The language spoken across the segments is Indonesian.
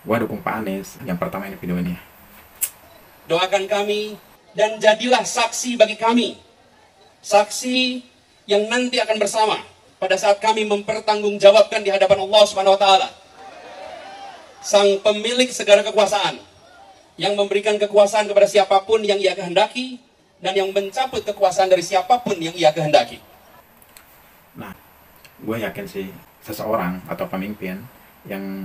Gue dukung Pak Anies. Yang pertama ini video ini. Doakan kami dan jadilah saksi bagi kami. Saksi yang nanti akan bersama pada saat kami mempertanggungjawabkan di hadapan Allah Subhanahu wa taala. Sang pemilik segala kekuasaan yang memberikan kekuasaan kepada siapapun yang ia kehendaki dan yang mencabut kekuasaan dari siapapun yang ia kehendaki. Nah, gue yakin sih seseorang atau pemimpin yang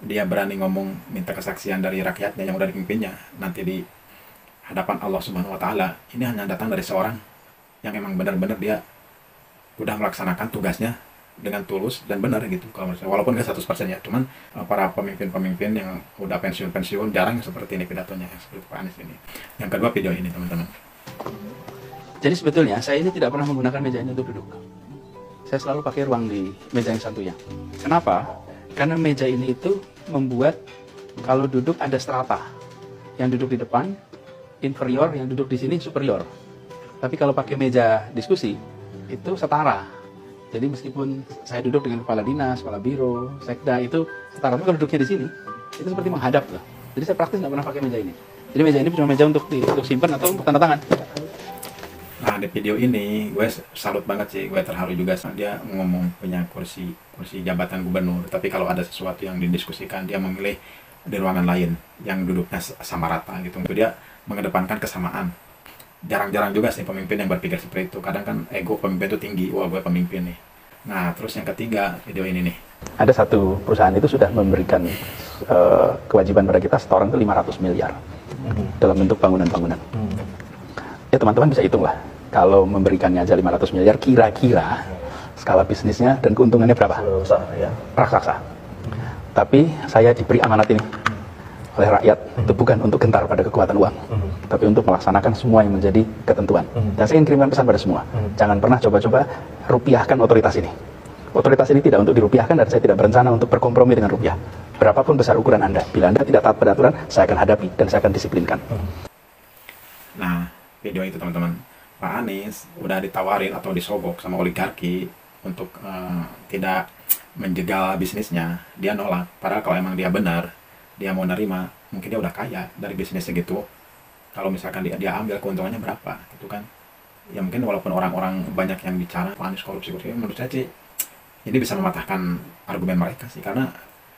dia berani ngomong minta kesaksian dari rakyatnya yang udah dipimpinnya nanti di hadapan Allah Subhanahu wa taala, ini hanya datang dari seorang yang emang benar-benar dia udah melaksanakan tugasnya dengan tulus dan benar gitu. Kalau menurut saya, walaupun nggak 100% ya, cuman para pemimpin-pemimpin yang udah pensiun-pensiun jarang seperti ini pidatonya, seperti Pak Anies ini. Yang kedua video ini teman-teman. Jadi sebetulnya saya ini tidak pernah menggunakan meja ini untuk duduk. Saya selalu pakai ruang di meja yang satunya. Kenapa? Karena meja ini itu membuat kalau duduk ada strata. Yang duduk di depan inferior, yang duduk di sini superior. Tapi kalau pakai meja diskusi itu setara. Jadi meskipun saya duduk dengan kepala dinas, kepala biro, sekda itu setara. Tapi kalau duduknya di sini itu seperti menghadap loh. Jadi saya praktis nggak pernah pakai meja ini. Jadi meja ini cuma meja untuk simpan atau untuk tanda tangan. Nah, di video ini gue salut banget sih, gue terharu juga. Dia ngomong punya kursi jabatan gubernur, tapi kalau ada sesuatu yang didiskusikan dia memilih di ruangan lain yang duduknya sama rata gitu. Dia mengedepankan kesamaan. Jarang-jarang juga sih pemimpin yang berpikir seperti itu. Kadang kan ego pemimpin itu tinggi, wah gue pemimpin nih. Nah, terus yang ketiga video ini nih. Ada satu perusahaan itu sudah memberikan kewajiban pada kita setoran itu 500 miliar dalam bentuk bangunan-bangunan. Ya teman-teman bisa hitung lah. Kalau memberikannya aja 500 miliar, kira-kira skala bisnisnya dan keuntungannya berapa? Raksasa. Tapi saya diberi amanat ini oleh rakyat, itu bukan untuk gentar pada kekuatan uang, tapi untuk melaksanakan semua yang menjadi ketentuan. Dan saya ingin kirimkan pesan pada semua, jangan pernah coba-coba rupiahkan otoritas ini. Otoritas ini tidak untuk dirupiahkan dan saya tidak berencana untuk berkompromi dengan rupiah. Berapapun besar ukuran Anda, bila Anda tidak taat pada aturan, saya akan hadapi dan saya akan disiplinkan. Nah, video itu teman-teman, Pak Anies udah ditawarin atau disogok sama oligarki untuk tidak menjegal bisnisnya. Dia nolak, padahal kalau emang dia benar, dia mau nerima, mungkin dia udah kaya dari bisnis segitu. Kalau misalkan dia ambil keuntungannya berapa gitu kan. Ya mungkin walaupun orang-orang banyak yang bicara Pak Anies korupsi, menurut saya sih ini bisa mematahkan argumen mereka sih. Karena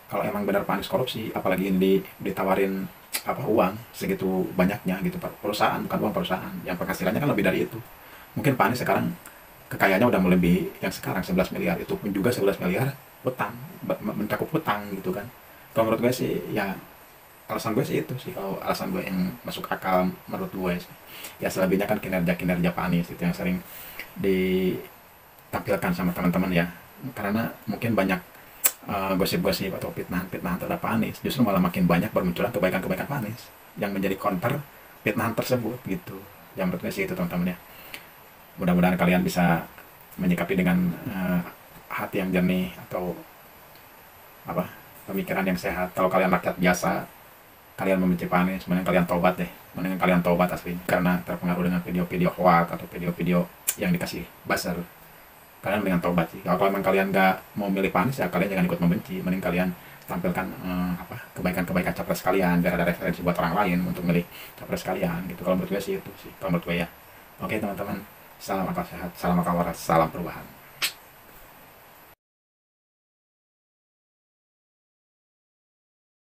kalau emang benar Pak Anies korupsi, apalagi ini ditawarin uang segitu banyaknya gitu, perusahaan, bukan uang perusahaan yang penghasilannya kan lebih dari itu. Mungkin Pak Anies sekarang kekayaannya udah melebihi yang sekarang 11 miliar, itu pun juga 11 miliar utang, mencakup utang gitu kan. Kalau menurut gue sih ya, alasan gue sih itu sih, kalau alasan gue yang masuk akal menurut gue sih. Ya selebihnya kan kinerja Pak Anies itu yang sering ditampilkan sama teman-teman ya, karena mungkin banyak gosip-gosip atau fitnahan terhadap Pak Anies, justru malah makin banyak bermunculan kebaikan-kebaikan Pak Anies yang menjadi counter fitnahan tersebut gitu. Yang menurut gue sih itu teman-teman ya. Mudah-mudahan kalian bisa menyikapi dengan hati yang jernih atau pemikiran yang sehat. Kalau kalian rakyat biasa, kalian membenci Pak Anies, mending kalian tobat deh. Mending kalian tobat asli, karena terpengaruh dengan video-video hoax atau video-video yang dikasih buzzer. Kalian dengan tobat sih. Kalau memang kalian nggak mau milih Pak Anies, ya kalian jangan ikut membenci. Mending kalian tampilkan kebaikan-kebaikan capres kalian, biar ada referensi buat orang lain untuk milih capres kalian gitu. Kalau menurut gue sih itu sih, kalau menurut gue ya. Oke teman-teman, salam akal sehat, salam akal waras, salam perubahan.